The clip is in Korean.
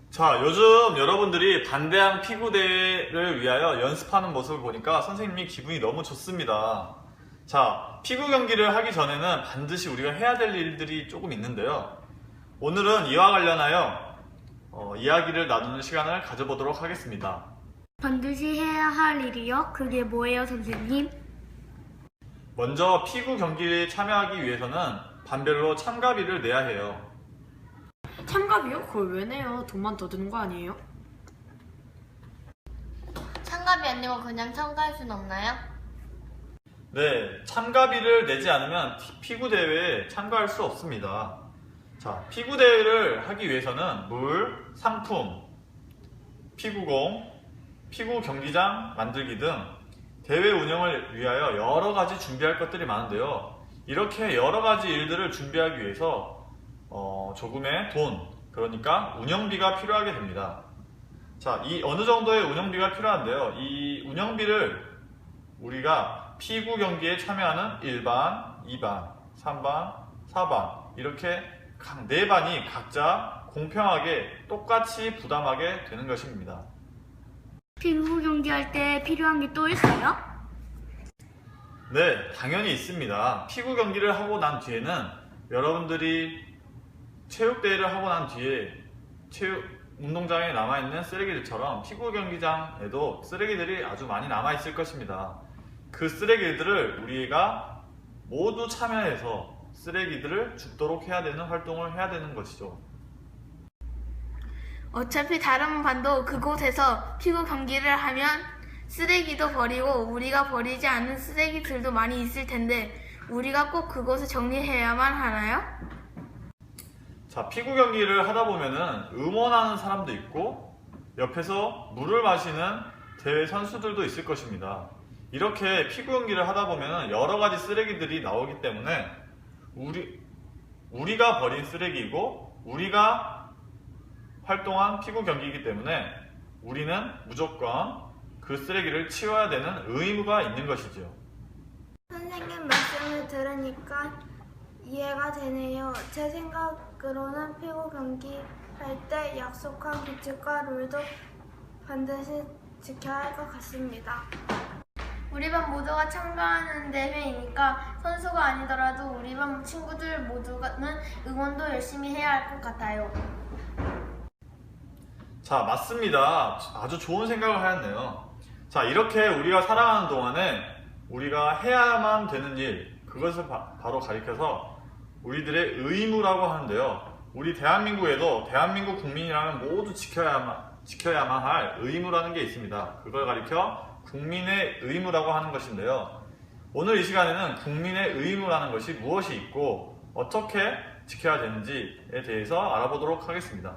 자, 요즘 여러분들이 반대항 피구대회를 위하여 연습하는 모습을 보니까 선생님이 기분이 너무 좋습니다. 자, 피구 경기를 하기 전에는 반드시 우리가 해야 될 일들이 조금 있는데요. 오늘은 이와 관련하여 이야기를 나누는 시간을 가져보도록 하겠습니다. 반드시 해야 할 일이요? 그게 뭐예요, 선생님? 먼저 피구 경기에 참여하기 위해서는 반별로 참가비를 내야 해요. 참가비요? 그걸 왜 내요? 돈만 더 드는 거 아니에요? 참가비 안 내고 그냥 참가할 순 없나요? 네, 참가비를 내지 않으면 피구 대회에 참가할 수 없습니다. 자, 피구 대회를 하기 위해서는 물, 상품, 피구공, 피구 경기장 만들기 등 대회 운영을 위하여 여러 가지 준비할 것들이 많은데요. 이렇게 여러 가지 일들을 준비하기 위해서 조금의 돈, 그러니까 운영비가 필요하게 됩니다. 자, 이 어느 정도의 운영비가 필요한데요. 이 운영비를 우리가 피구 경기에 참여하는 1반, 2반, 3반, 4반 이렇게 각 4반이 각자 공평하게 똑같이 부담하게 되는 것입니다. 피구 경기할 때 필요한 게 또 있어요? 네, 당연히 있습니다. 피구 경기를 하고 난 뒤에는 여러분들이 체육대회를 하고 난 뒤에 운동장에 남아있는 쓰레기들처럼 피구 경기장에도 쓰레기들이 아주 많이 남아있을 것입니다. 그 쓰레기들을 우리가 모두 참여해서 쓰레기들을 줍도록 해야 되는 활동을 해야 되는 것이죠. 어차피 다른 반도 그곳에서 피구 경기를 하면 쓰레기도 버리고 우리가 버리지 않는 쓰레기들도 많이 있을 텐데 우리가 꼭 그곳을 정리해야만 하나요? 자, 피구 경기를 하다 보면은 응원하는 사람도 있고 옆에서 물을 마시는 대회 선수들도 있을 것입니다. 이렇게 피구 경기를 하다 보면은 여러 가지 쓰레기들이 나오기 때문에 우리가 버린 쓰레기이고 우리가 활동한 피구 경기이기 때문에 우리는 무조건 그 쓰레기를 치워야 되는 의무가 있는 것이죠. 선생님 말씀을 들으니까 이해가 되네요. 제 생각으로는 피구 경기 할 때 약속한 규칙과 룰도 반드시 지켜야 할 것 같습니다. 우리 반 모두가 참가하는 대회이니까 선수가 아니더라도 우리 반 친구들 모두는 응원도 열심히 해야 할 것 같아요. 자, 맞습니다. 아주 좋은 생각을 하였네요. 자, 이렇게 우리가 살아가는 동안에 우리가 해야만 되는 일, 그것을 바로 가리켜서 우리들의 의무라고 하는데요. 우리 대한민국에도 대한민국 국민이라면 모두 지켜야만 할 의무라는 게 있습니다. 그걸 가리켜 국민의 의무라고 하는 것인데요. 오늘 이 시간에는 국민의 의무라는 것이 무엇이 있고 어떻게 지켜야 되는지에 대해서 알아보도록 하겠습니다.